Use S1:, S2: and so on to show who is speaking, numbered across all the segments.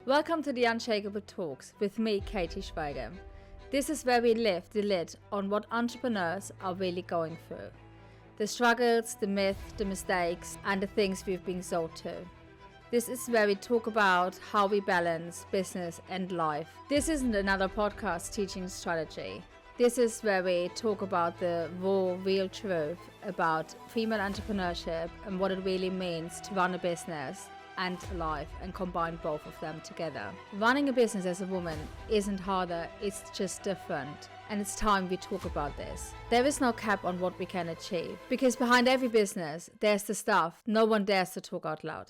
S1: Welcome to the Unshakeable Talks with me, Katy. This is where we lift the lid on what entrepreneurs are really going through. The struggles, the myths, the mistakes, and the things we've been sold to. This is where we talk about how we balance business and life. This isn't another podcast teaching strategy. This is where we talk about the raw, real truth about female entrepreneurship and what it really means to run a business and life and combine both of them together. Running a business as a woman isn't harder, it's just different. And it's time we talk about this. There is no cap on what we can achieve, because behind every business, there's the stuff no one dares to talk out loud.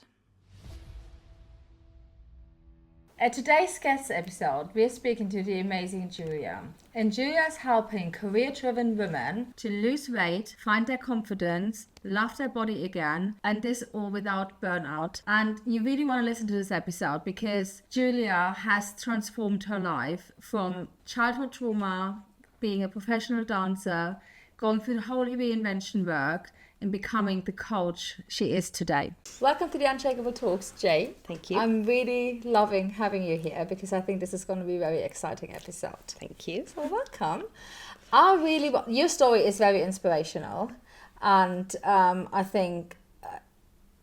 S1: At today's guest episode, we're speaking to the amazing Julia. And Julia is helping career-driven women to lose weight, find their confidence, love their body again, and this all without burnout. And you really want to listen to this episode because Julia has transformed her life from childhood trauma, being a professional dancer, going through the whole reinvention work, and becoming the coach she is today. Welcome to the Unshakeable Talks, Jay.
S2: Thank you.
S1: I'm really loving having you here because I think this is going to be a very exciting episode.
S2: Thank you.
S1: So welcome. Your story is very inspirational, and I think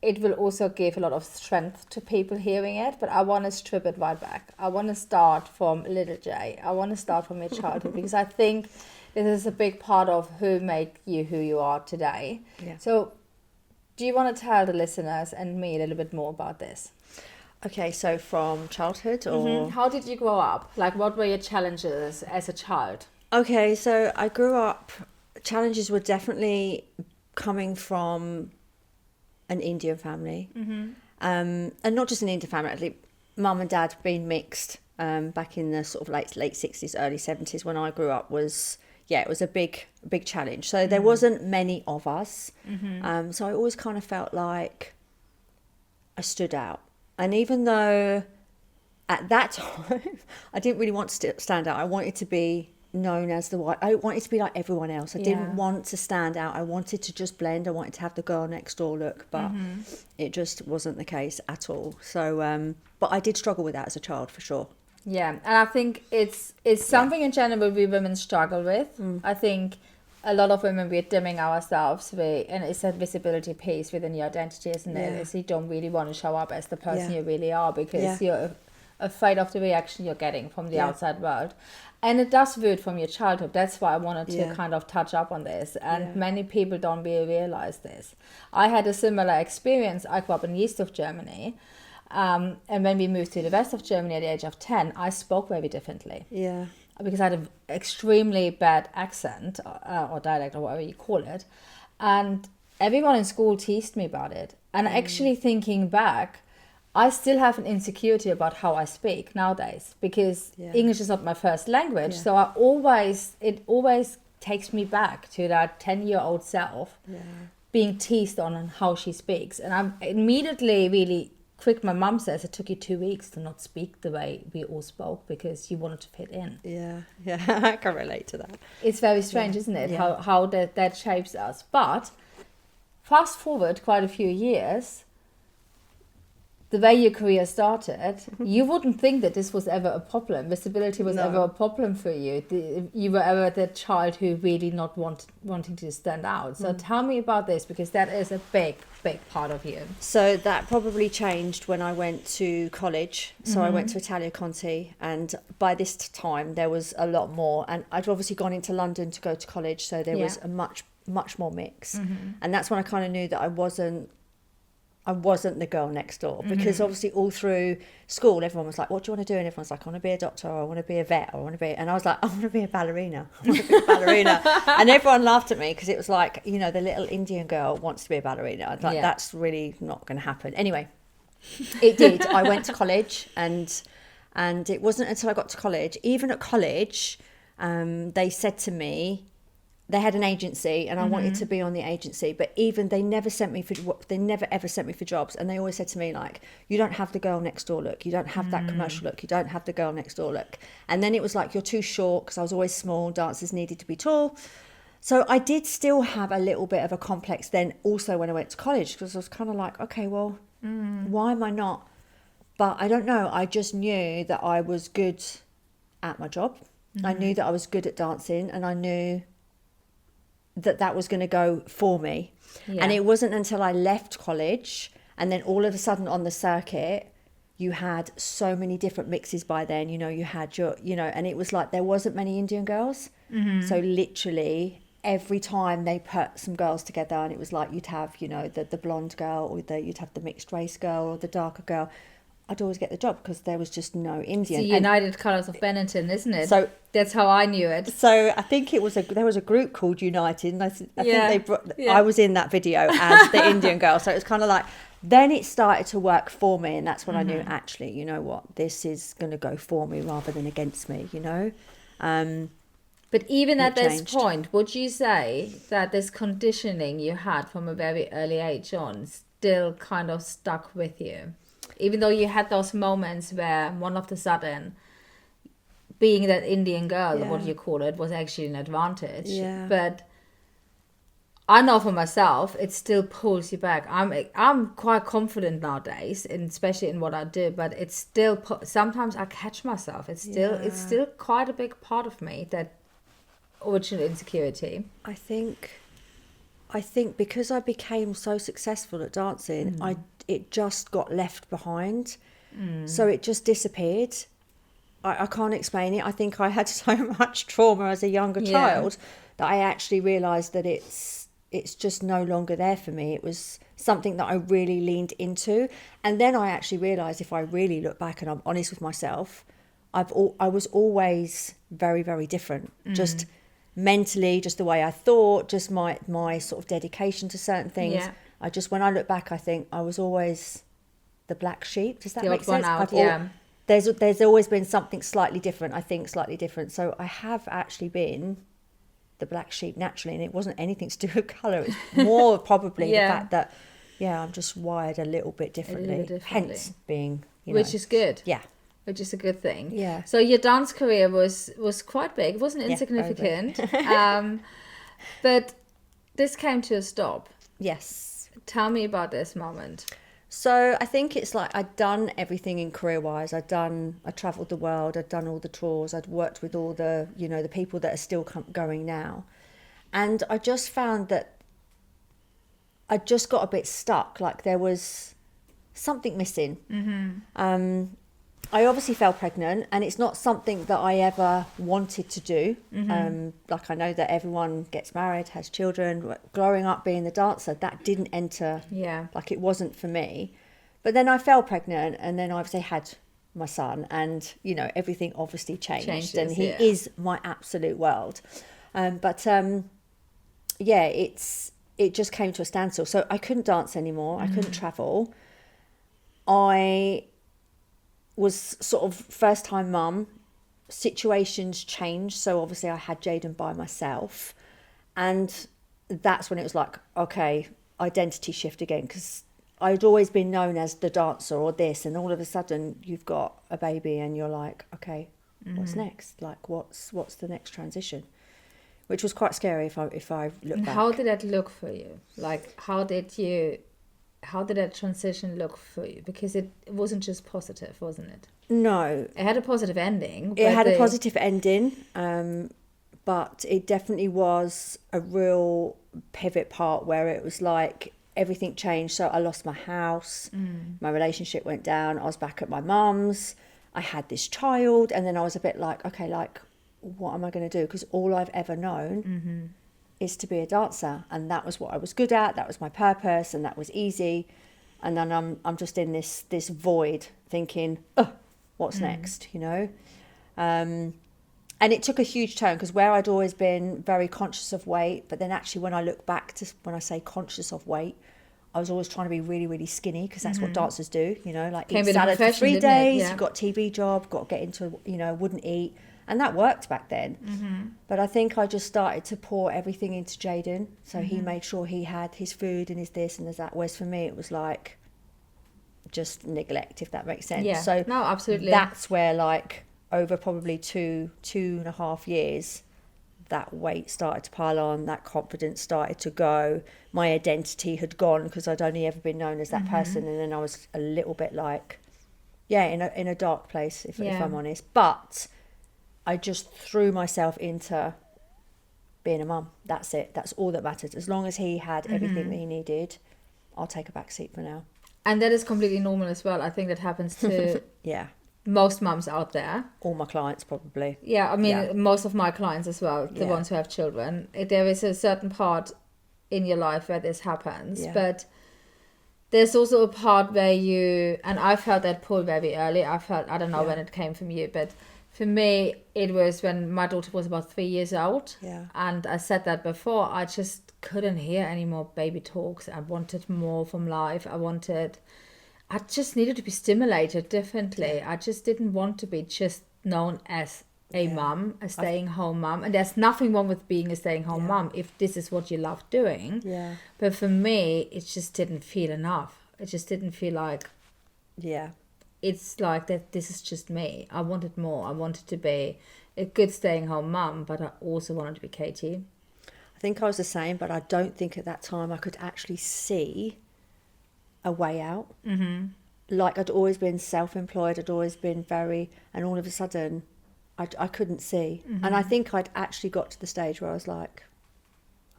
S1: it will also give a lot of strength to people hearing it, but I want to strip it right back. I want to start from little Jay. I want to start from your childhood because I think this is a big part of who make you who you are today.
S2: Yeah.
S1: So do you want to tell the listeners and me a little bit more about this?
S2: Okay, so from childhood or...
S1: How did you grow up? Like, what were your challenges as a child?
S2: Okay, so I grew up, challenges were definitely coming from an Indian family. And not just an Indian family, actually, mum and dad being mixed back in the sort of late 60s, early 70s when I grew up was... Yeah, it was a big challenge. So there wasn't many of us. So I always kind of felt like I stood out. And even though at that time, I didn't really want to stand out. I wanted to be known as the white. I wanted to be like everyone else. I didn't want to stand out. I wanted to just blend. I wanted to have the girl next door look. But it just wasn't the case at all. So, but I did struggle with that as a child for sure.
S1: Yeah, and I think it's something in general we women struggle with. I think a lot of women, we're dimming ourselves, and it's that visibility piece within your identity, isn't it? Is you don't really want to show up as the person you really are because you're afraid of the reaction you're getting from the outside world. And it does root from your childhood. That's why I wanted to kind of touch up on this. And many people don't really realize this. I had a similar experience. I grew up in the east of Germany. And when we moved to the west of Germany at the age of 10, I spoke very differently.
S2: Yeah.
S1: Because I had an extremely bad accent or dialect or whatever you call it. And everyone in school teased me about it. And actually thinking back, I still have an insecurity about how I speak nowadays because English is not my first language. Yeah. So it always takes me back to that 10-year-old self being teased on how she speaks. And I'm immediately really... quick, my mum says it took you 2 weeks to not speak the way we all spoke because you wanted to fit in.
S2: Yeah, I can relate to that.
S1: It's very strange, isn't it? Yeah. How that shapes us. But fast forward quite a few years, the way your career started, you wouldn't think that this was ever a problem. Visibility was ever a problem for you. You were ever the child who really not wanting to stand out. So tell me about this because that is a big part of you.
S2: So that probably changed when I went to college. So I went to Italia Conti, and by this time there was a lot more. And I'd obviously gone into London to go to college, so there was a much more mix. And that's when I kind of knew that I wasn't the girl next door because obviously all through school everyone was like, what do you want to do? And everyone's like, I want to be a doctor, or I want to be a vet, or I want to be, and I was like, I want to be a ballerina. And everyone laughed at me because it was like, you know, the little Indian girl wants to be a ballerina. I was like, that's really not going to happen. Anyway, it did. I went to college and it wasn't until I got to college, even at college, they said to me, they had an agency and I wanted to be on the agency, but even they never ever sent me for jobs. And they always said to me, like, you don't have the girl next door look. You don't have that commercial look. You don't have the girl next door look. And then it was like, you're too short, because I was always small. Dancers needed to be tall. So I did still have a little bit of a complex then also when I went to college, because I was kind of like, okay, well, why am I not But I don't know, I just knew that I was good at my job. I knew that I was good at dancing, and I knew that was going to go for me.
S1: Yeah.
S2: And it wasn't until I left college, and then all of a sudden on the circuit, you had so many different mixes by then. You had your, and it was like there wasn't many Indian girls. So literally every time they put some girls together, and it was like you'd have, the blonde girl, or you'd have the mixed race girl, or the darker girl, I'd always get the job because there was just no Indian.
S1: It's the United Colours of Benetton, isn't it?
S2: So
S1: that's how I knew it.
S2: So I think there was a group called United, and I think they brought.
S1: Yeah.
S2: I was in that video as the Indian girl, so it was kind of like. Then it started to work for me, and that's when I knew, actually, you know what, this is going to go for me rather than against me.
S1: But even at this point, would you say that this conditioning you had from a very early age on still kind of stuck with you? Even though you had those moments where one of the sudden, being that Indian girl, what you call it, was actually an advantage.
S2: Yeah.
S1: But I know for myself, it still pulls you back. I'm quite confident nowadays, and especially in what I do. But it's still sometimes I catch myself. It's still quite a big part of me, that original insecurity.
S2: I think because I became so successful at dancing, it just got left behind. So it just disappeared. I can't explain it. I think I had so much trauma as a younger child that I actually realised that it's just no longer there for me. It was something that I really leaned into. And then I actually realised, if I really look back and I'm honest with myself, I was always very, very different. Just mentally, just the way I thought, just my sort of dedication to certain things.
S1: Yeah.
S2: When I look back, I think I was always the black sheep. Does that make sense? There's always been something slightly different, I think, slightly different. So I have actually been the black sheep naturally, and it wasn't anything to do with colour. It's more probably the fact that, I'm just wired a little bit differently. Hence being,
S1: which is good.
S2: Yeah.
S1: Which is a good thing.
S2: Yeah.
S1: So your dance career was quite big. It wasn't insignificant. But this came to a stop.
S2: Yes.
S1: Tell me about this moment.
S2: So I think it's like I'd done everything in career-wise. I travelled the world. I'd done all the tours. I'd worked with all the, the people that are still going now. And I just found that I just got a bit stuck. Like there was something missing. I obviously fell pregnant, and it's not something that I ever wanted to do. Like I know that everyone gets married, has children. Growing up being the dancer, that didn't enter.
S1: Yeah.
S2: Like it wasn't for me. But then I fell pregnant, and then I obviously had my son, and everything obviously changed, and he is my absolute world. It just came to a standstill. So I couldn't dance anymore. I couldn't travel. I was sort of first time mum, situations changed. So obviously I had Jaden by myself, and that's when it was like, okay, identity shift again, because I'd always been known as the dancer or this, and all of a sudden you've got a baby and you're like, okay, what's next? Like what's the next transition? Which was quite scary if I look back.
S1: How did that look for you? Like how did that transition look for you? Because it wasn't just positive, wasn't it?
S2: No.
S1: It had a positive ending.
S2: It had a positive ending, but it definitely was a real pivot part where it was like everything changed. So I lost my house, my relationship went down, I was back at my mum's, I had this child, and then I was a bit like, okay, like, what am I going to do? Because all I've ever known is to be a dancer, and that was what I was good at, that was my purpose, and that was easy. And then I'm just in this void thinking, what's next, and it took a huge turn, because where I'd always been very conscious of weight, but then actually when I look back to when I say conscious of weight, I was always trying to be really, really skinny, because that's what dancers do, like eat salad for 3 days, you've got TV job, got to get into, wouldn't eat. And that worked back then. But I think I just started to pour everything into Jaden. So he made sure he had his food and his this and his that. Whereas for me, it was like just neglect, if that makes sense.
S1: Yeah.
S2: So
S1: no, absolutely.
S2: That's where, like, over probably 2.5 years, that weight started to pile on, that confidence started to go. My identity had gone, because I'd only ever been known as that person. And then I was a little bit like, in a dark place, if I'm honest. But I just threw myself into being a mum. That's it. That's all that mattered. As long as he had everything that he needed, I'll take a back seat for now.
S1: And that is completely normal as well. I think that happens to most mums out there.
S2: All my clients probably.
S1: Yeah, I mean, most of my clients as well, the ones who have children. There is a certain part in your life where this happens. But there's also a part where you, and I felt that pull very early. I don't know when it came from you, but for me, it was when my daughter was about 3 years old.
S2: Yeah.
S1: And I said that before, I just couldn't hear any more baby talks. I wanted more from life. I just needed to be stimulated differently. I just didn't want to be just known as a mum, a staying-home mum. And there's nothing wrong with being a staying-home mum if this is what you love doing.
S2: Yeah.
S1: But for me, it just didn't feel enough. It just didn't feel like...
S2: Yeah.
S1: It's like that. This is just me. I wanted more. I wanted to be a good staying-home mum, but I also wanted to be Katy.
S2: I think I was the same, but I don't think at that time I could actually see a way out. Mm-hmm. Like, I'd always been self-employed. I'd always been and all of a sudden, I couldn't see. Mm-hmm. And I think I'd actually got to the stage where I was like,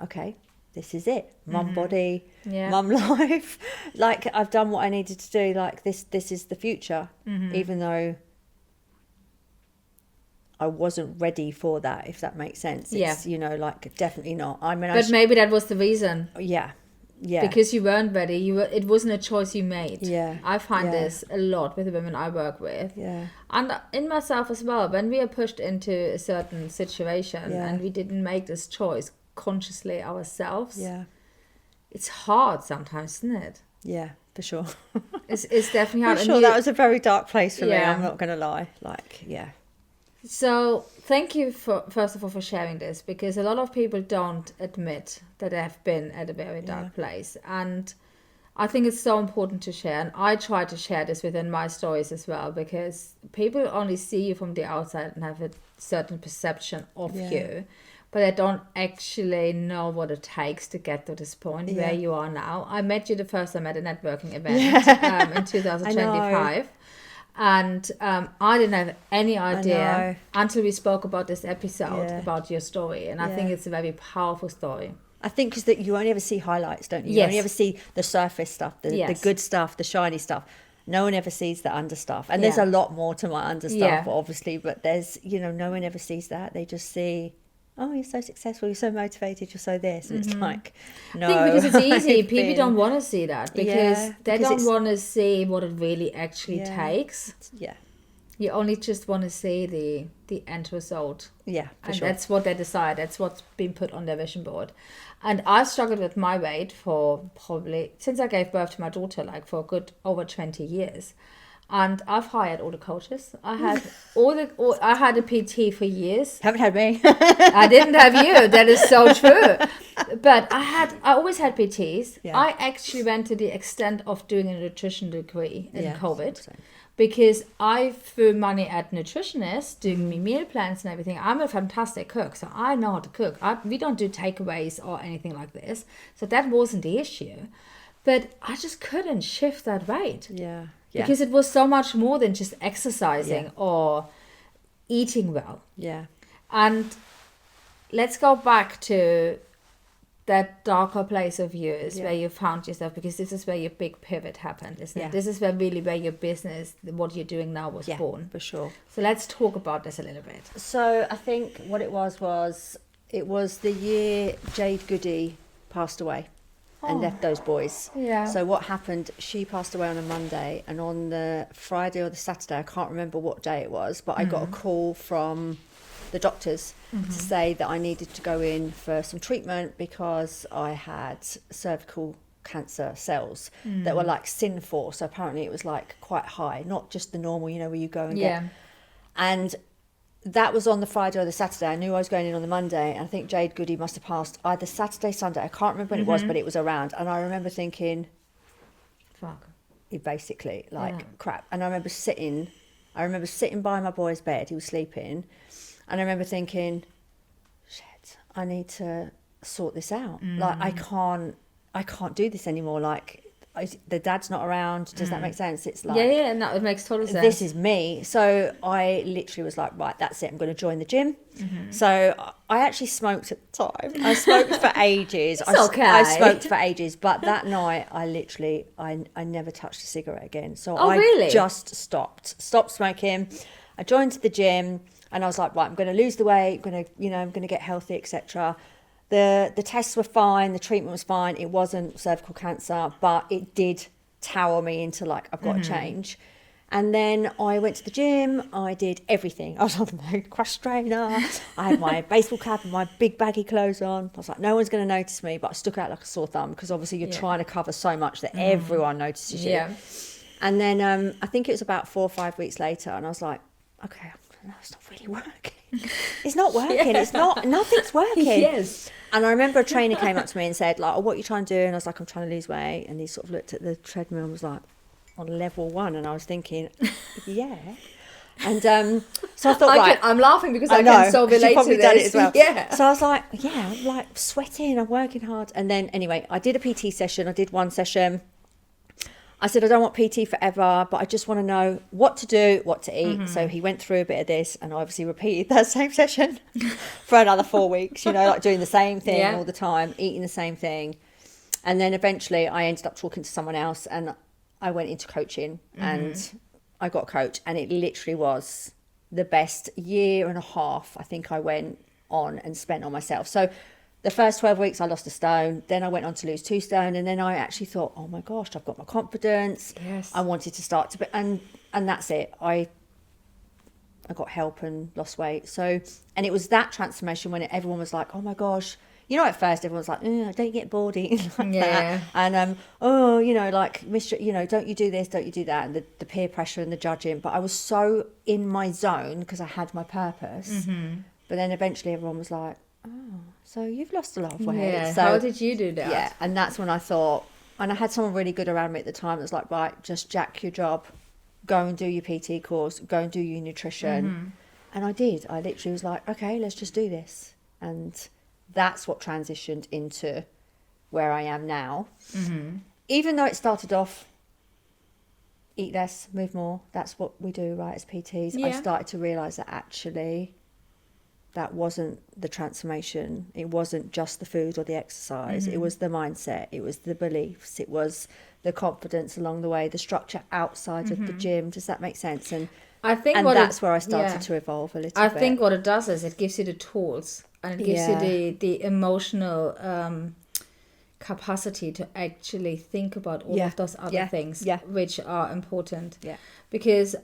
S2: okay, this is it. Mum body, mum life. Like, I've done what I needed to do. Like, this is the future. Mm-hmm. Even though I wasn't ready for that, if that makes sense. It's, like, definitely not. I mean,
S1: but maybe that was the reason.
S2: Yeah.
S1: Because you weren't ready. It wasn't a choice you made.
S2: Yeah.
S1: I find this a lot with the women I work with.
S2: Yeah.
S1: And in myself as well. When we are pushed into a certain situation and we didn't make this choice consciously ourselves, it's hard sometimes, isn't it?
S2: Yeah, for sure.
S1: It's definitely hard.
S2: For sure, that was a very dark place for me. I'm not going to lie. Like,
S1: So thank you first of all for sharing this, because a lot of people don't admit that they have been at a very dark place, and I think it's so important to share. And I try to share this within my stories as well, because people only see you from the outside and have a certain perception of you, but they don't actually know what it takes to get to this point where you are now. I met you the first time at a networking event in 2025. And I didn't have any idea until we spoke about this episode about your story. And I think it's a very powerful story.
S2: I think because that you only ever see highlights, don't you? You only ever see the surface stuff, the good stuff, the shiny stuff. No one ever sees the under stuff. And there's a lot more to my under stuff, obviously. But there's, no one ever sees that. They just see, oh, you're so successful, you're so motivated, you're so this. And it's like, no.
S1: I think because it's easy, people don't want to see that, because they don't want to see what it really actually takes.
S2: Yeah.
S1: You only just want to see the end result.
S2: Yeah, for sure.
S1: And that's what they decide. That's what's been put on their vision board. And I've struggled with my weight for probably, since I gave birth to my daughter, like for a good over 20 years. And I've hired all the coaches. I had I had a PT for years.
S2: Haven't had me.
S1: I didn't have you. That is so true. But I always had PTs. Yeah. I actually went to the extent of doing a nutrition degree in COVID. Because I threw money at nutritionists doing me meal plans and everything. I'm a fantastic cook, so I know how to cook. We don't do takeaways or anything like this. So that wasn't the issue. But I just couldn't shift that weight.
S2: Yeah.
S1: Because it was so much more than just exercising or eating well.
S2: Yeah.
S1: And let's go back to that darker place of yours where you found yourself, because this is where your big pivot happened, isn't it? This is where your business, what you're doing now, was born.
S2: For sure.
S1: So let's talk about this a little bit.
S2: So I think what it was the year Jade Goody passed away and left those boys.
S1: Yeah.
S2: So what happened, she passed away on a Monday, and on the Friday or the Saturday, I can't remember what day it was, but I got a call from the doctors to say that I needed to go in for some treatment because I had cervical cancer cells that were like SIN4. So apparently it was like quite high, not just the normal, where you go and get. And that was on the Friday or the Saturday. I knew I was going in on the Monday, and I think Jade Goody must have passed either Saturday, Sunday. I can't remember when it was, but it was around. And I remember thinking,
S1: fuck.
S2: Basically, crap. And I remember sitting by my boy's bed. He was sleeping. And I remember thinking, shit, I need to sort this out. Like, I can't do this anymore. Like, the dad's not around. Does that make sense? It's like,
S1: yeah, no, it makes total sense.
S2: This is me. So I literally was like, right, that's it. I'm going to join the gym. So I actually smoked at the time. I smoked for ages. I smoked for ages. But that night, I never touched a cigarette again. So I just stopped smoking. I joined the gym and I was like, right, I'm going to lose the weight. I'm going to get healthy, etc. The tests were fine. The treatment was fine. It wasn't cervical cancer, but it did tower me into like, I've got to change. And then I went to the gym. I did everything. I was on the crush trainer. I had my baseball cap and my big baggy clothes on. I was like, no one's going to notice me, but I stuck out like a sore thumb because obviously you're trying to cover so much that everyone notices you. Yeah. And then I think it was about 4 or 5 weeks later, and I was like, okay, no, it's not really working. It's not working. It's not. Nothing's working. Yes. And I remember a trainer came up to me and said, like, oh, what are you trying to do? And I was like, I'm trying to lose weight. And he sort of looked at the treadmill and was like, on level 1. And I was thinking, yeah. And so I thought,
S1: I'm laughing because I can so relate to this.
S2: Done it as well. Yeah. So I was like, yeah, I'm like sweating, I'm working hard. And then anyway, I did a PT session. I did one session. I said, I don't want PT forever, but I just want to know what to do, what to eat. So he went through a bit of this and I obviously repeated that same session for another 4 weeks, like doing the same thing all the time, eating the same thing. And then eventually I ended up talking to someone else and I went into coaching and I got a coach, and it literally was the best year and a half I think I went on and spent on myself. So the first 12 weeks I lost 1 stone, then I went on to lose 2 stone, and then I actually thought, oh my gosh, I've got my confidence. Yes. I wanted to start to be, and that's it. I got help and lost weight. So, and it was that transformation when everyone was like, oh my gosh, at first everyone was like, don't get bored eating like that. And like, Mr., don't you do this, don't you do that, and the peer pressure and the judging. But I was so in my zone because I had my purpose. But then eventually everyone was like, oh, so you've lost a lot of weight.
S1: Yeah.
S2: So,
S1: how did you do that?
S2: Yeah, and that's when I thought, and I had someone really good around me at the time that was like, right, just jack your job, go and do your PT course, go and do your nutrition. And I did. I literally was like, okay, let's just do this. And that's what transitioned into where I am now. Even though it started off, eat less, move more, that's what we do, right, as PTs. I started to realise that actually that wasn't the transformation. It wasn't just the food or the exercise. It was the mindset. It was the beliefs. It was the confidence along the way, the structure outside of the gym. Does that make sense? And I think that's where I started to evolve a little bit.
S1: I think what it does is it gives you the tools and it gives you the emotional capacity to actually think about all of those other things which are important. Because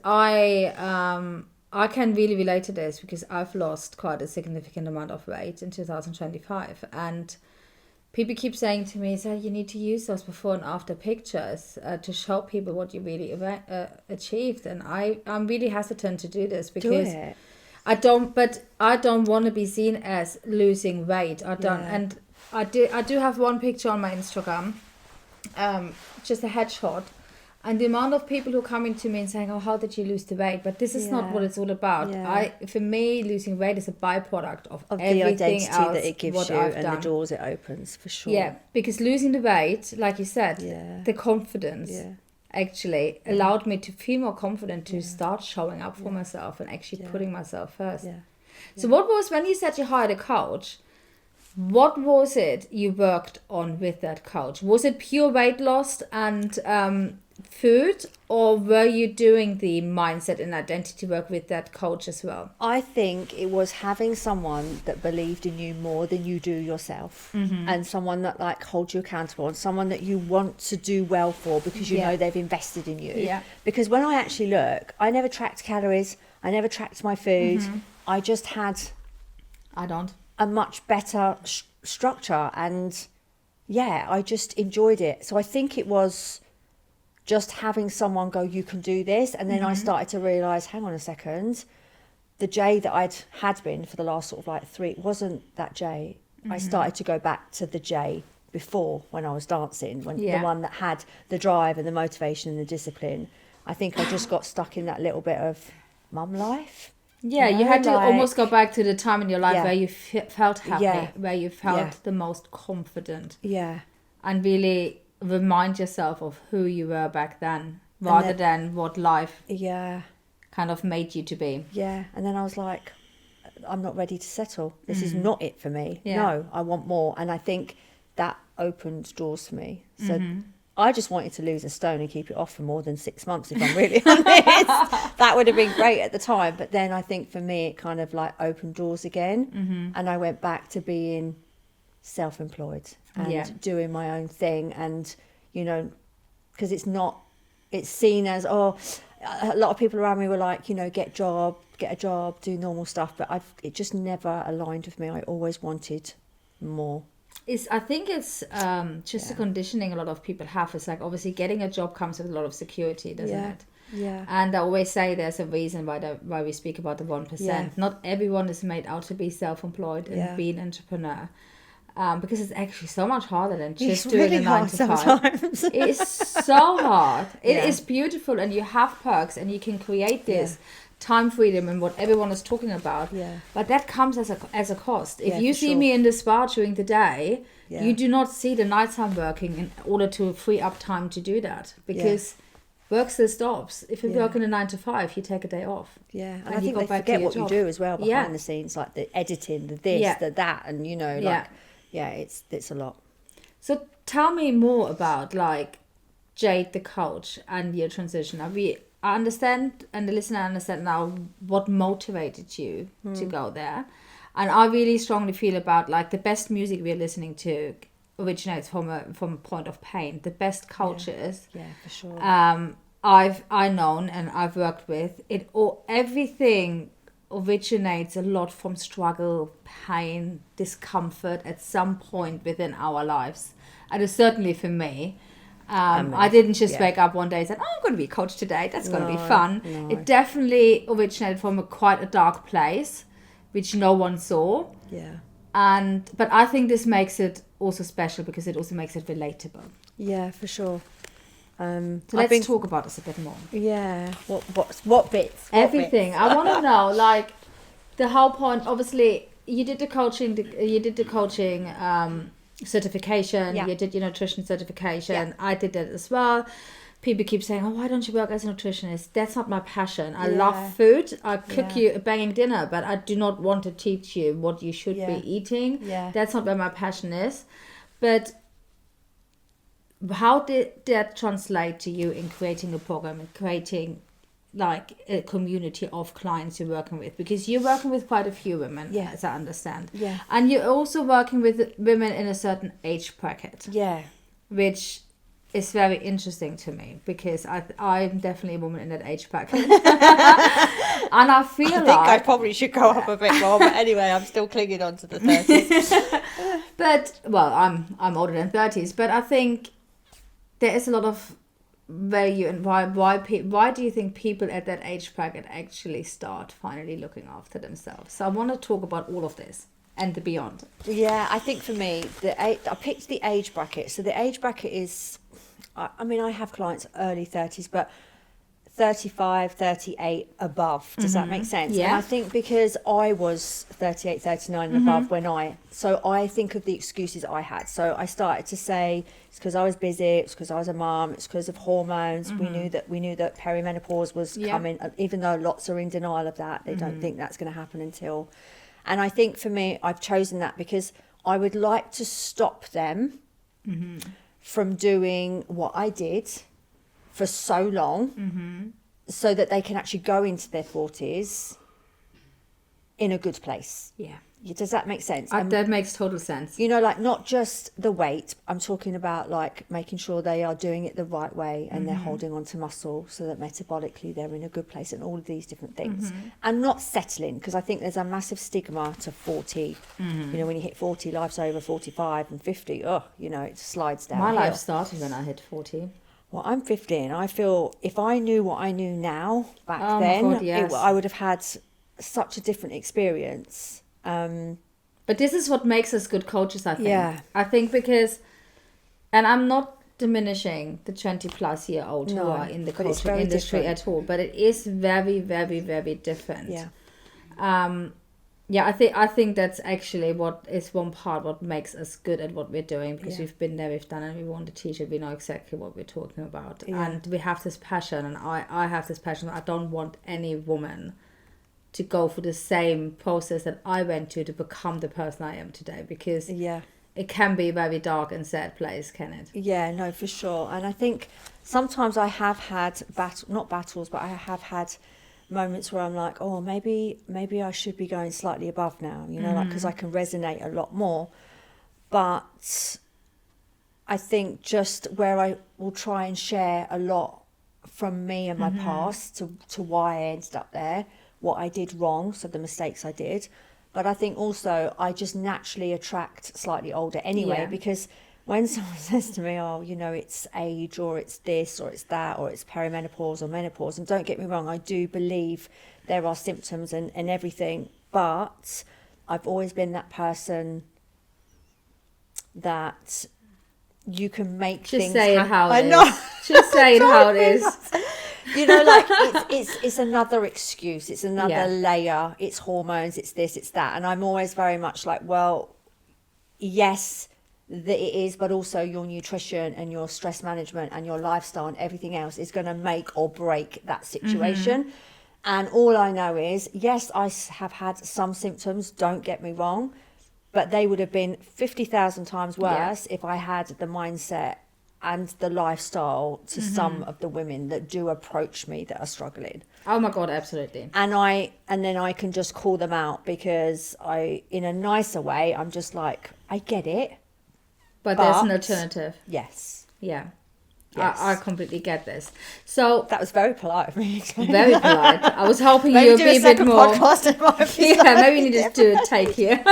S1: I can really relate to this because I've lost quite a significant amount of weight in 2025, and people keep saying to me, so you need to use those before and after pictures to show people what you really achieved. And I'm really hesitant to do this because I don't want to be seen as losing weight. And I do have one picture on my Instagram, just a headshot. And the amount of people who come into me and saying, oh, how did you lose the weight? But this is not what it's all about. For me, losing weight is a byproduct of everything
S2: the identity
S1: else
S2: that it gives you and the doors it opens, for sure.
S1: Yeah, because losing the weight, like you said, the confidence actually allowed me to feel more confident to start showing up for myself and actually putting myself first. So what was, when you said you hired a coach, what was it you worked on with that coach? Was it pure weight loss and food, or were you doing the mindset and identity work with that coach as well?
S2: I think it was having someone that believed in you more than you do yourself, and someone that like holds you accountable, and someone that you want to do well for because you know they've invested in you. Because when I actually look, I never tracked calories, I never tracked my food. I just had a much better structure, and I just enjoyed it. So I think it was just having someone go, you can do this. And then I started to realise, hang on a second, the Jay that I'd had been for the last sort of like 3, it wasn't that Jay. I started to go back to the Jay before, when I was dancing, when the one that had the drive and the motivation and the discipline. I think I just got stuck in that little bit of mum life.
S1: Yeah, you had to almost go back to the time in your life where you felt happy, where you felt the most confident.
S2: Yeah.
S1: And really remind yourself of who you were back then, rather than what life kind of made you to be.
S2: Yeah, and then I was like, I'm not ready to settle. This is not it for me. No, I want more. And I think that opened doors for me. So I just wanted to lose a stone and keep it off for more than 6 months, if I'm really honest. That would have been great at the time. But then I think for me, it kind of like opened doors again. And I went back to being self-employed and doing my own thing. And, you know, because it's seen as, a lot of people around me were like, you know, get a job, do normal stuff. But it just never aligned with me. I always wanted more.
S1: I think it's just the conditioning a lot of people have. It's like, obviously getting a job comes with a lot of security, doesn't it?
S2: Yeah.
S1: And I always say there's a reason why we speak about the 1%. Yeah. Not everyone is made out to be self-employed and be an entrepreneur. Because it's actually so much harder than just doing a 9 to 5. Sometimes. It's so hard. It is beautiful, and you have perks, and you can create this time freedom and what everyone is talking about. Yeah. But that comes as a cost. If you see me in the spa during the day, you do not see the nighttime working in order to free up time to do that, because work still stops. If you work in a 9 to 5, you take a day off.
S2: Yeah, and I think they forget what you do as well behind the scenes, like the editing, the this, the that, and you know, like it's a lot.
S1: So tell me more about like Jade the coach and your transition. I understand, and the listener understand now what motivated you to go there. And I really strongly feel about like the best music we're listening to originates from a point of pain. The best coaches,
S2: for sure.
S1: I've known and I've worked with it, or everything originates a lot from struggle, pain, discomfort at some point within our lives. And it's certainly for me. I didn't just wake up one day and say, I'm going to be a coach today. That's going to be fun. No. It definitely originated from quite a dark place, which no one saw.
S2: Yeah.
S1: But I think this makes it also special because it also makes it relatable.
S2: Yeah, for sure.
S1: So let's talk about this a bit more.
S2: Yeah. What bits?
S1: Everything.
S2: Bits?
S1: I want to know, like, the whole point. Obviously, you did the coaching. Certification. You did your nutrition certification. I did that as well. People keep saying, why don't you work as a nutritionist? That's not my passion. I love food. I cook you a banging dinner, but I do not want to teach you what you should be eating. That's not where my passion is. But how did that translate to you in creating a program and creating like a community of clients you're working with? Because you're working with quite a few women, as I understand. Yeah. And you're also working with women in a certain age bracket. Yeah. Which is very interesting to me, because I'm definitely a woman in that age bracket. And I think
S2: I probably should go up a bit more, but anyway, I'm still clinging on to the 30s.
S1: But, well, I'm older than 30s, but I think there is a lot of value, and why do you think people at that age bracket actually start finally looking after themselves? So I want to talk about all of this and the beyond.
S2: Yeah, I think for me, I picked the age bracket. So the age bracket is, I mean, I have clients early 30s, but 35, 38 above. Does that make sense? Yeah. And I think because I was 38, 39 and above so I think of the excuses I had. So I started to say, it's because I was busy, it's because I was a mum, it's because of hormones. We knew that perimenopause was coming, even though lots are in denial of that. They don't think that's going to happen until. And I think for me, I've chosen that because I would like to stop them from doing what I did for so long, so that they can actually go into their 40s in a good place. Yeah. Does that make sense?
S1: That makes total sense.
S2: You know, like not just the weight. I'm talking about like making sure they are doing it the right way and they're holding on to muscle so that metabolically they're in a good place and all of these different things. And not settling, because I think there's a massive stigma to 40. You know, when you hit 40, life's over. 45 and 50, it slides down.
S1: My life started when I hit 40.
S2: Well, I'm 50 and I feel if I knew what I knew now back then, I would have had such a different experience.
S1: But this is what makes us good coaches, I think. Yeah. I think because, and I'm not diminishing the 20+ year old who are in the coaching industry at all, but it is very, very, very different. Yeah. Yeah, I think that's actually what is one part what makes us good at what we're doing, because we've been there, we've done it, we want to teach it, we know exactly what we're talking about. And we have this passion, and I have this passion. I don't want any woman to go through the same process that I went to become the person I am today, because it can be a very dark and sad place, can it?
S2: Yeah, no, for sure. And I think sometimes I have had not battles, but I have had moments where I'm like, oh, maybe I should be going slightly above now, you know, like, because I can resonate a lot more. But I think just where I will try and share a lot from me and my past to why I ended up there, what I did wrong, so the mistakes I did. But I think also I just naturally attract slightly older anyway, because when someone says to me, oh, you know, it's age, or it's this, or it's that, or it's perimenopause or menopause, and don't get me wrong, I do believe there are symptoms and everything, but I've always been that person that you can make
S1: just
S2: things
S1: say it how it is.
S2: I know.
S1: Just say it how it is.
S2: You know, like it's another excuse, it's another layer, it's hormones, it's this, it's that. And I'm always very much like, well, yes, that it is, but also your nutrition and your stress management and your lifestyle and everything else is going to make or break that situation. And all I know is, yes, I have had some symptoms, don't get me wrong, but they would have been 50,000 times worse if I had the mindset and the lifestyle to some of the women that do approach me that are struggling.
S1: Oh my God, absolutely.
S2: And then I can just call them out, because in a nicer way, I'm just like, I get it.
S1: But there's an alternative.
S2: Yes.
S1: Yeah.
S2: Yes.
S1: I completely get this. So
S2: that was very polite of me.
S1: Very polite. I was hoping you'd be a bit more. Maybe we need to do a take here.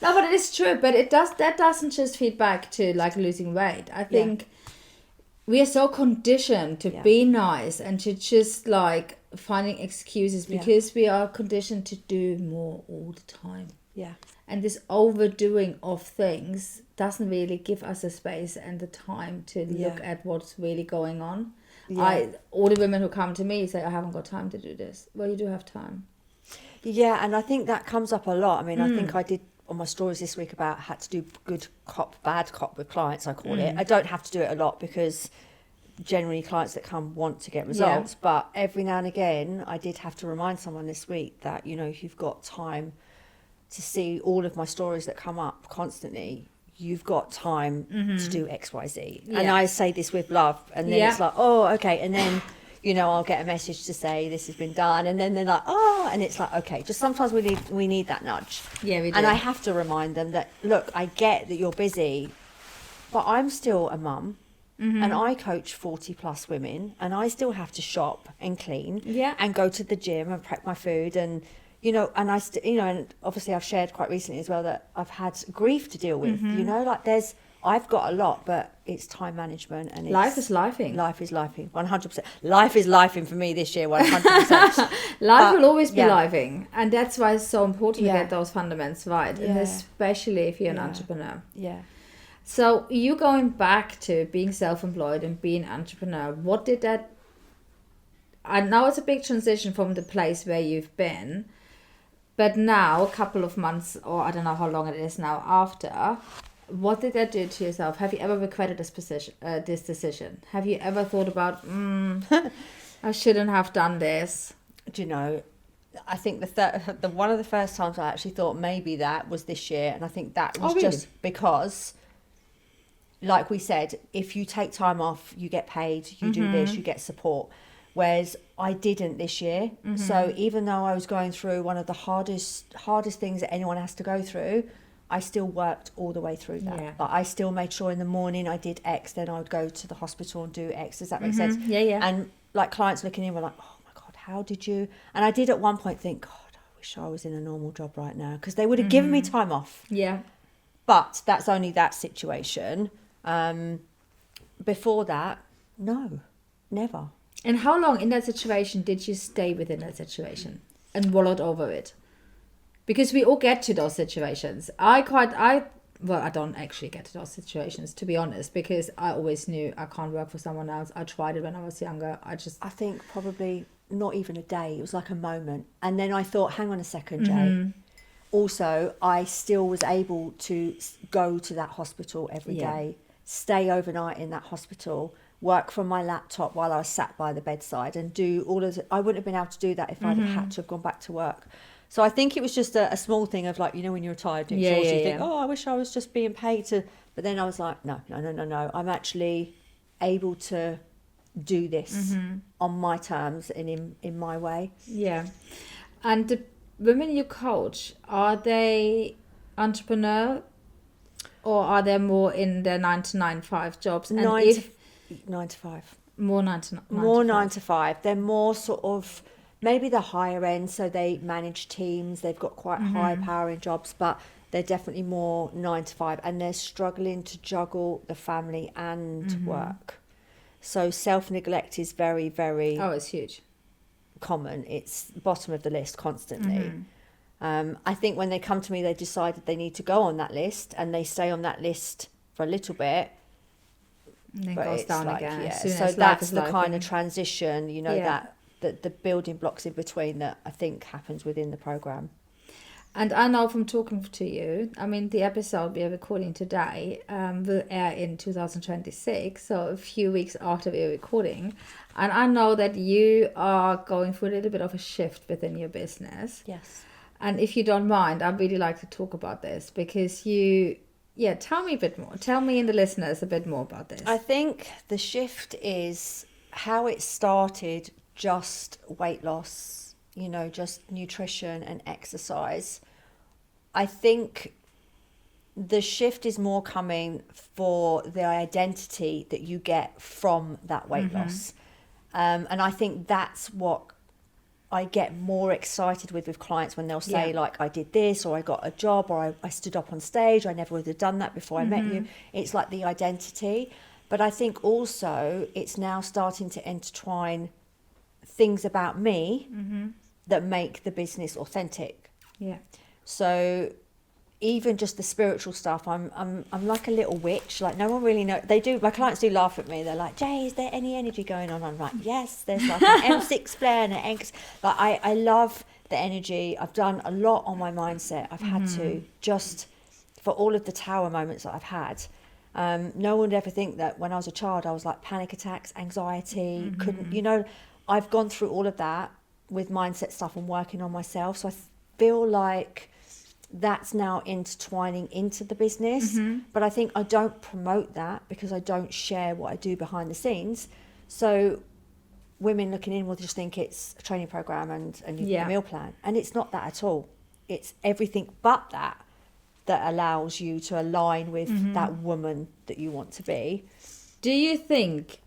S1: No, but it is true. But that doesn't just feed back to like losing weight. I think we are so conditioned to be nice and to just like finding excuses, because we are conditioned to do more all the time.
S2: Yeah.
S1: And this overdoing of things doesn't really give us the space and the time to look at what's really going on. All the women who come to me say, I haven't got time to do this. Well, you do have time.
S2: Yeah, and I think that comes up a lot. I mean, I think I did on my stories this week about had to do good cop, bad cop with clients, I call it. I don't have to do it a lot, because generally clients that come want to get results. But every now and again, I did have to remind someone this week that, you know, if you've got time to see all of my stories that come up constantly, you've got time to do X, Y, Z. And I say this with love, and then it's like, oh, okay. And then, you know, I'll get a message to say this has been done, and then they're like, oh, and it's like, okay, just sometimes we need that nudge.
S1: Yeah, we do.
S2: And I have to remind them that, look, I get that you're busy, but I'm still a mum. And I coach 40 plus women, and I still have to shop and clean and go to the gym and prep my food, and you know, and and obviously I've shared quite recently as well that I've had grief to deal with, you know, like I've got a lot, but it's time management, and
S1: life is lifing.
S2: Life is lifing, 100%. Life is lifing for me this year, 100%.
S1: Life will always be lifing, and that's why it's so important to get those fundamentals right, and especially if you're an entrepreneur.
S2: Yeah.
S1: So you going back to being self-employed and being an entrepreneur, what did that... I know it's a big transition from the place where you've been, but now, a couple of months, or I don't know how long it is now after, what did that do to yourself? Have you ever regretted this decision? Have you ever thought about, I shouldn't have done this?
S2: Do you know, I think the one of the first times I actually thought maybe that was this year, and I think that was just because, like we said, if you take time off, you get paid, you do this, you get support. Whereas I didn't this year. So even though I was going through one of the hardest things that anyone has to go through, I still worked all the way through that. Like I still made sure in the morning I did X, then I would go to the hospital and do X. Does that make sense?
S1: Yeah.
S2: And like clients looking in were like, oh my God, how did you? And I did at one point think, God, I wish I was in a normal job right now, because they would have given me time off.
S1: Yeah.
S2: But that's only that situation. Before that, no, never.
S1: And how long in that situation did you stay within that situation and wallowed over it? Because we all get to those situations. I don't actually get to those situations, to be honest, because I always knew I can't work for someone else. I tried it when I was younger. I think
S2: probably not even a day, it was like a moment. And then I thought, hang on a second, Jay. Also, I still was able to go to that hospital every day, stay overnight in that hospital, work from my laptop while I was sat by the bedside, and do all of it. I wouldn't have been able to do that if I'd had to have gone back to work. So I think it was just a small thing of like, you know, when you're tired and exhausted, you think, oh, I wish I was just being paid to. But then I was like, no. I'm actually able to do this on my terms and in my way.
S1: Yeah. And the women you coach, are they entrepreneur or are they more in their 9 to 5 jobs? And
S2: 9 to 5.
S1: More 9 to 5.
S2: More 9 to 5. They're more sort of maybe the higher end, so they manage teams. They've got quite high powering jobs, but they're definitely more 9 to 5, and they're struggling to juggle the family and work. So self-neglect is very, very
S1: it's huge,
S2: common. It's bottom of the list constantly. I think when they come to me, they decided they need to go on that list, and they stay on that list for a little bit.
S1: And then goes down
S2: like,
S1: again.
S2: Yeah.
S1: As soon
S2: So
S1: as
S2: that's the kind of transition, you know,
S1: Yeah.
S2: that the building blocks in between that I think happens within the program.
S1: And I know from talking to you, I mean, the episode we are recording today will air in 2026, so a few weeks after we're recording. And I know that you are going through a little bit of a shift within your business.
S2: Yes.
S1: And if you don't mind, I'd really like to talk about this because tell me a bit more. Tell me and the listeners a bit more about this.
S2: I think the shift is how it started, just weight loss, you know, just nutrition and exercise. I think the shift is more coming for the identity that you get from that weight loss. And I think that's what I get more excited with clients when they'll say like, I did this, or I got a job, or I stood up on stage. I never would have done that before I met you. It's like the identity. But I think also it's now starting to intertwine things about me that make the business authentic.
S1: Yeah.
S2: So even just the spiritual stuff, I'm like a little witch. Like no one really knows. They do. My clients do laugh at me. They're like, Jay, is there any energy going on? I'm like, yes. There's like an M6 flare and an X. Like I love the energy. I've done a lot on my mindset. I've had to, just for all of the tower moments that I've had. No one would ever think that when I was a child I was like panic attacks, anxiety, couldn't, you know. I've gone through all of that with mindset stuff and working on myself. So I feel like that's now intertwining into the business. But I think I don't promote that because I don't share what I do behind the scenes. So women looking in will just think it's a training program and a meal plan. And it's not that at all. It's everything but that allows you to align with that woman that you want to be.
S1: Do you think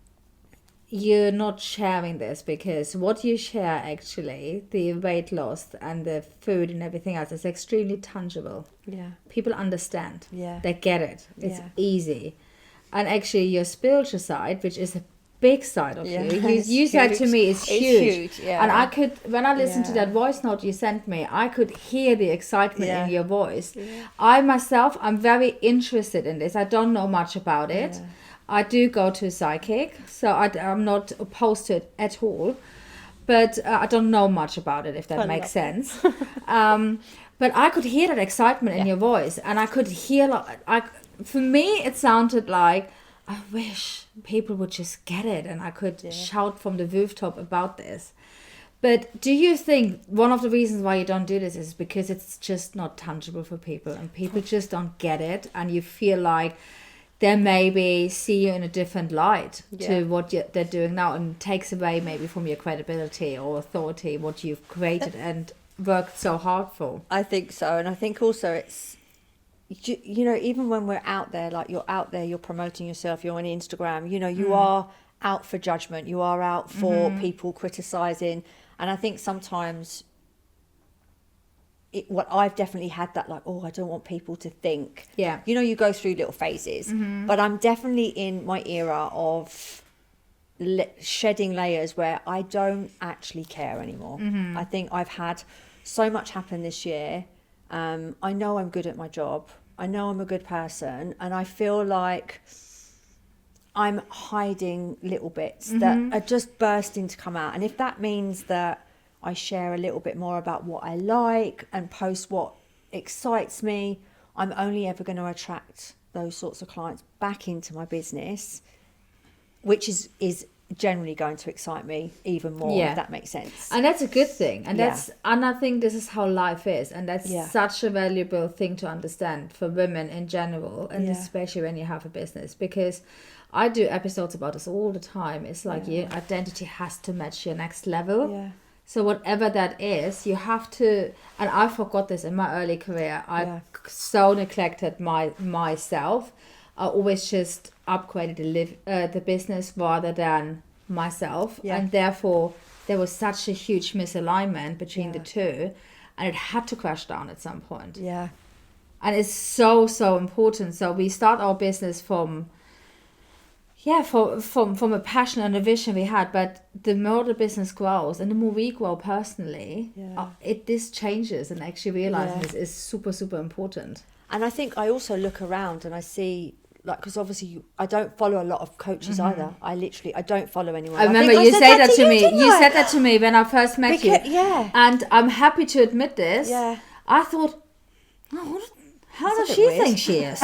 S1: you're not sharing this because what you share actually, the weight loss and the food and everything else, is extremely tangible.
S2: Yeah.
S1: People understand.
S2: Yeah.
S1: They get it. It's easy. And actually your spiritual side, which is a big side of you said to me it's huge.
S2: Yeah.
S1: And I could, when I listened to that voice note you sent me, I could hear the excitement in your voice. I myself, I'm very interested in this. I don't know much about it. I do go to a psychic, so I'm not opposed to it at all. But I don't know much about it, if that makes sense. But I could hear that excitement in your voice. And I could hear, for me, it sounded like, I wish people would just get it. And I could shout from the rooftop about this. But do you think one of the reasons why you don't do this is because it's just not tangible for people? And people just don't get it. And you feel like they maybe see you in a different light to what they're doing now, and takes away maybe from your credibility or authority what you've created and worked so hard for.
S2: I think so. And I think also it's, you know, even when we're out there, like you're out there, you're promoting yourself, you're on Instagram, you know, you are out for judgment, you are out for people criticizing. And I think sometimes what I've definitely had that, like, oh, I don't want people to think.
S1: Yeah.
S2: You know, you go through little phases. But I'm definitely in my era of shedding layers where I don't actually care anymore. I think I've had so much happen this year. I know I'm good at my job. I know I'm a good person. And I feel like I'm hiding little bits that are just bursting to come out. And if that means that I share a little bit more about what I like and post what excites me, I'm only ever going to attract those sorts of clients back into my business, which is generally going to excite me even more, if that makes sense.
S1: And that's a good thing. And and I think this is how life is. And that's such a valuable thing to understand for women in general, and especially when you have a business, because I do episodes about this all the time. It's like your identity has to match your next level.
S2: Yeah.
S1: So whatever that is, you have to, and I forgot this in my early career. I so neglected myself. I always just upgraded the business rather than myself. Yeah. And therefore, there was such a huge misalignment between the two, and it had to crash down at some point.
S2: Yeah.
S1: And it's so, so important. So we start our business from a passion and a vision we had, but the more the business grows and the more we grow personally, this changes, and actually realizing this is super, super important.
S2: And I think I also look around and I see, like, because obviously I don't follow a lot of coaches either. I don't follow anyone.
S1: I remember you said that to me. You said that to me when I first met you.
S2: Yeah.
S1: And I'm happy to admit this.
S2: Yeah.
S1: I thought, how does she think she is?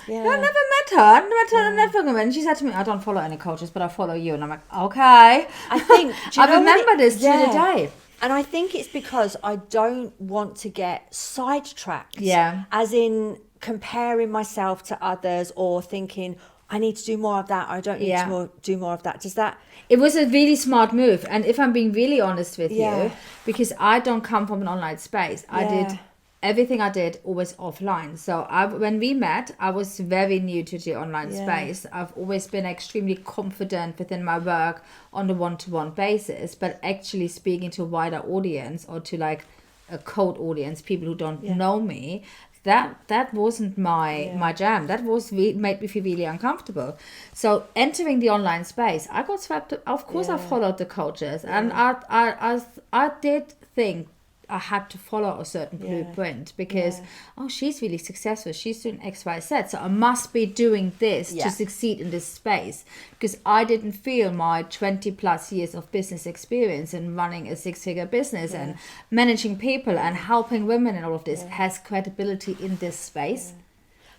S1: Yeah. I never met her. And she said to me, I don't follow any coaches, but I follow you. And I'm like, okay.
S2: I think,
S1: I remember this to the day.
S2: And I think it's because I don't want to get sidetracked.
S1: Yeah.
S2: As in comparing myself to others or thinking, I need to do more of that. Or I don't need to do more of that. Does that...
S1: It was a really smart move. And if I'm being really honest with you, because I don't come from an online space, I did... Everything I did always offline. So when we met, I was very new to the online space. I've always been extremely confident within my work on a one-to-one basis, but actually speaking to a wider audience or to like a cold audience, people who don't know me, that wasn't my jam. That made me feel really uncomfortable. So entering the online space, I got swept up. Of course, I followed the coaches, and I did think I had to follow a certain blueprint because, she's really successful. She's doing X, Y, Z. So I must be doing this to succeed in this space, because I didn't feel my 20 plus years of business experience in running a 6-figure business and managing people and helping women and all of this has credibility in this space.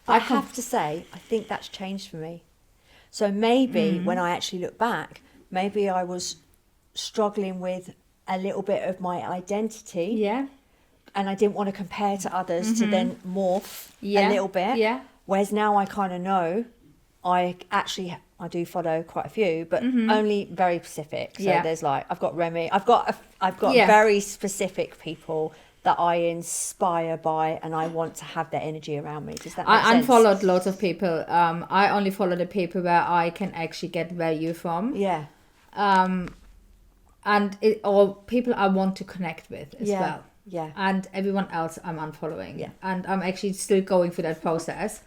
S2: I have to say, I think that's changed for me. So maybe when I actually look back, maybe I was struggling with a little bit of my identity, and I didn't want to compare to others to then morph a little bit. Whereas now I kind of know I do follow quite a few, but only very specific. So there's like I've got Remy, I've got very specific people that I inspire by, and I want to have their energy around me. Does that make sense?
S1: I unfollowed lots of people. I only follow the people where I can actually get value from. Or people I want to connect with as well. And everyone else I'm unfollowing. And I'm actually still going through that process.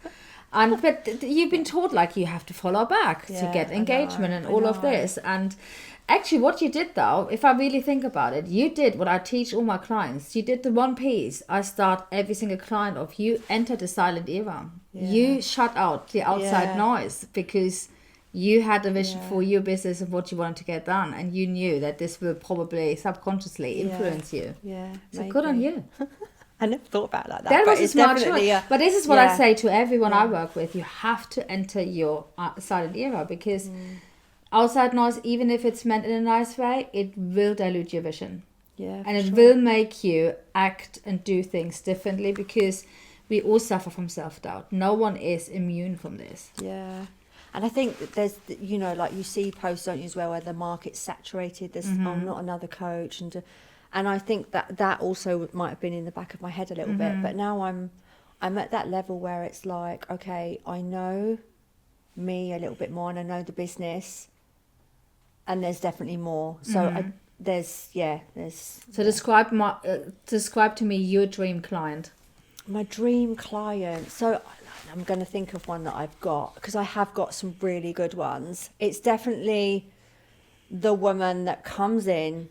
S1: But you've been taught like you have to follow back to get engagement and all of this. And actually what you did though, if I really think about it, you did what I teach all my clients. You did the one piece I start every single client of. You entered the silent era. You shut out the outside noise because you had a vision for your business and what you wanted to get done, and you knew that this will probably subconsciously influence you. So maybe. Good on you.
S2: I never thought about it like that.
S1: That was a smart choice. But this is what I say to everyone I work with. You have to enter your silent era, because outside noise, even if it's meant in a nice way, it will dilute your vision. And it will make you act and do things differently, because we all suffer from self-doubt. No one is immune from this.
S2: And I think there's, like you see posts, don't you, as well, where the market's saturated. There's, I'm not another coach. And I think that also might have been in the back of my head a little bit. But now I'm at that level where it's like, okay, I know me a little bit more, and I know the business, and there's definitely more. So So
S1: describe to me your dream client.
S2: My dream client. So I'm going to think of one that I've got, because I have got some really good ones. It's definitely the woman that comes in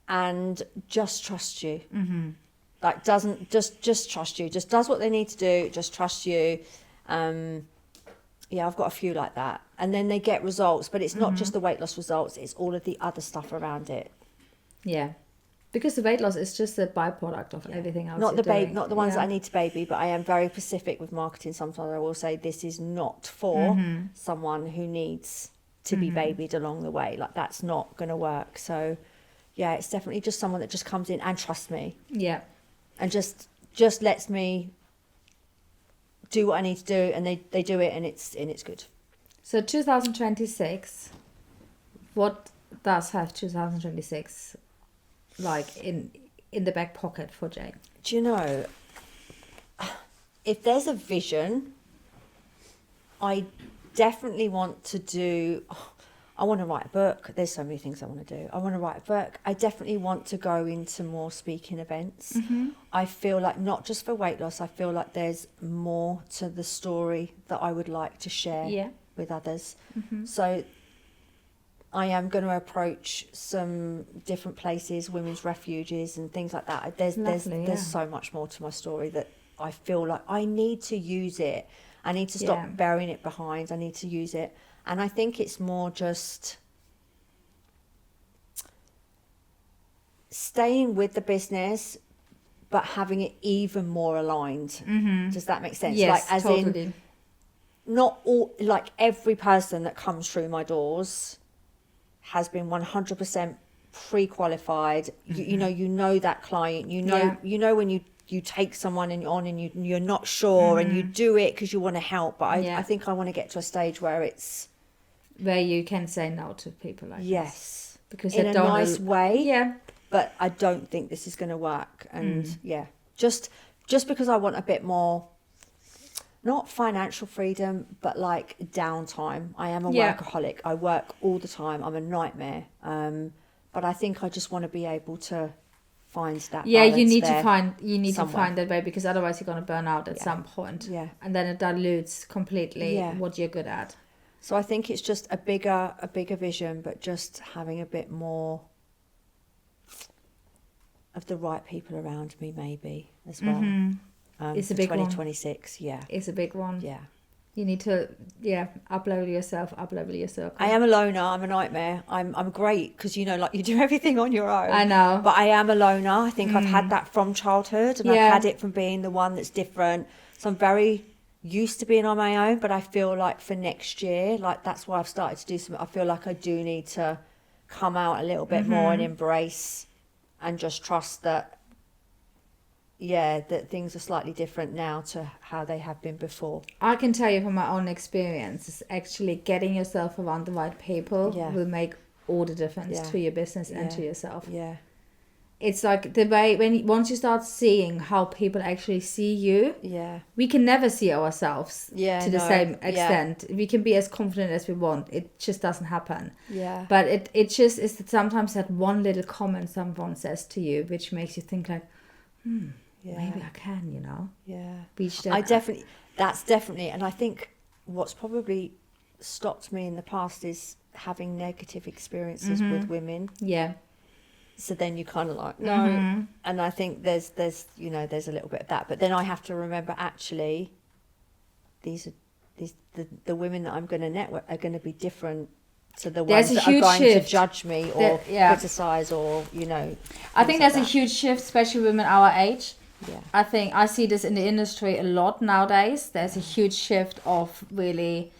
S2: and just trusts you. like doesn't just trust you, just does what they need to do, just trust you. Yeah, I've got a few like that, and then they get results, but it's not just the weight loss results, it's all of the other stuff around it.
S1: Yeah, because the weight loss is just a byproduct of everything else.
S2: Not the ones that I need to baby, but I am very specific with marketing. Sometimes I will say this is not for someone who needs to be babied along the way. Like, that's not going to work. So yeah, it's definitely just someone that just comes in and trusts me.
S1: Yeah.
S2: And just lets me do what I need to do, and they do it, and it's good.
S1: So 2026, what does have 2026 like in the back pocket for Jane?
S2: Do you know, if there's a vision, I definitely want to do, I want to write a book. There's so many things I want to do. I want to write a book. I definitely want to go into more speaking events. I feel like, not just for weight loss, I feel like there's more to the story that I would like to share with others. So I am going to approach some different places, women's refuges and things like that. There's so much more to my story that I feel like I need to use it. I need to stop burying it behind. I need to use it. And I think it's more just staying with the business, but having it even more aligned. Does that make sense?
S1: Yes,
S2: like, as
S1: totally.
S2: in, not all, like every person that comes through my doors has been 100% pre-qualified. You know that client. You know when you take someone on and you're not sure and you do it because you want to help. But I think I want to get to a stage where it's
S1: where you can say no to people like
S2: this.
S1: Because
S2: in a nice way.
S1: Yeah.
S2: But I don't think this is going to work. And just because I want a bit more, not financial freedom, but like downtime. I am a workaholic. I work all the time. I'm a nightmare. But I think I just want to be able to find that balance.
S1: You need
S2: to
S1: find that way, because otherwise you're going to burn out at some point. Yeah. And then it dilutes completely what you're good at.
S2: So I think it's just a bigger vision, but just having a bit more of the right people around me, maybe, as well.
S1: It's a big
S2: 2026, one.
S1: It's a big one.
S2: Yeah.
S1: You need to, up-level yourself.
S2: I am a loner. I'm a nightmare. I'm great because, like, you do everything on your own.
S1: I know.
S2: But I am a loner. I think I've had that from childhood, and I've had it from being the one that's different. So I'm very used to being on my own, but I feel like for next year, like, that's why I've started to do something. I feel like I do need to come out a little bit more and embrace and just trust that, that things are slightly different now to how they have been before.
S1: I can tell you from my own experience, is actually getting yourself around the right people will make all the difference to your business and to yourself. Yeah. It's like the way once you start seeing how people actually see you, we can never see ourselves to the same extent. We can be as confident as we want. It just doesn't happen. Yeah. But it just is that sometimes that one little comment someone says to you, which makes you think like, maybe I can, reach that.
S2: That's definitely, and I think what's probably stopped me in the past is having negative experiences with women. Yeah. So then you kind of like, no. And I think there's there's a little bit of that, but then I have to remember, actually, the women that I'm going to network are going to be different to the ones that are going to judge me or criticize or,
S1: I think there's a huge shift, especially women our age. Yeah. I think I see this in the industry a lot nowadays. There's a huge shift of really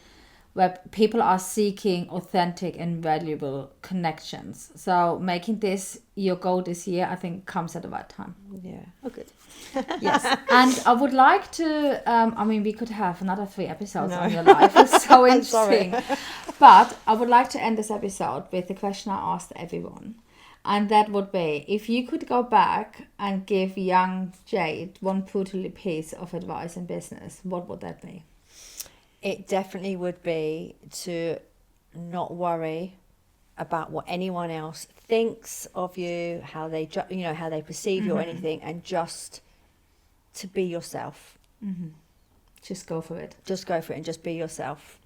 S1: where people are seeking authentic and valuable connections. So making this your goal this year, I think, comes at the right time.
S2: Yeah. Oh, good.
S1: Yes. And I would like to, we could have another 3 episodes on your life. It's so interesting. But I would like to end this episode with the question I asked everyone. And that would be, if you could go back and give young Jade one brutal piece of advice in business, what would that be?
S2: It definitely would be to not worry about what anyone else thinks of you, how they how they perceive you or anything, and just to be yourself.
S1: Just go for it.
S2: Just go for it and just be yourself.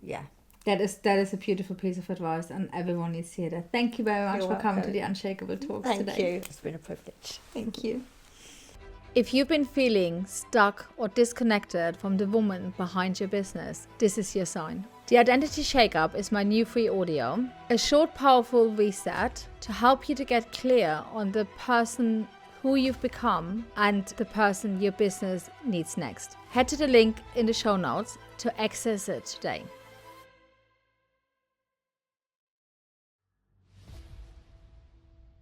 S2: Yeah.
S1: That is a beautiful piece of advice, and everyone needs to hear that. Thank you very much for coming to the Unshakable Talks today.
S2: Thank you. It's been a privilege.
S1: Thank you. If you've been feeling stuck or disconnected from the woman behind your business, this is your sign. The Identity Shakeup is my new free audio, a short, powerful reset to help you to get clear on the person who you've become and the person your business needs next. Head to the link in the show notes to access it today.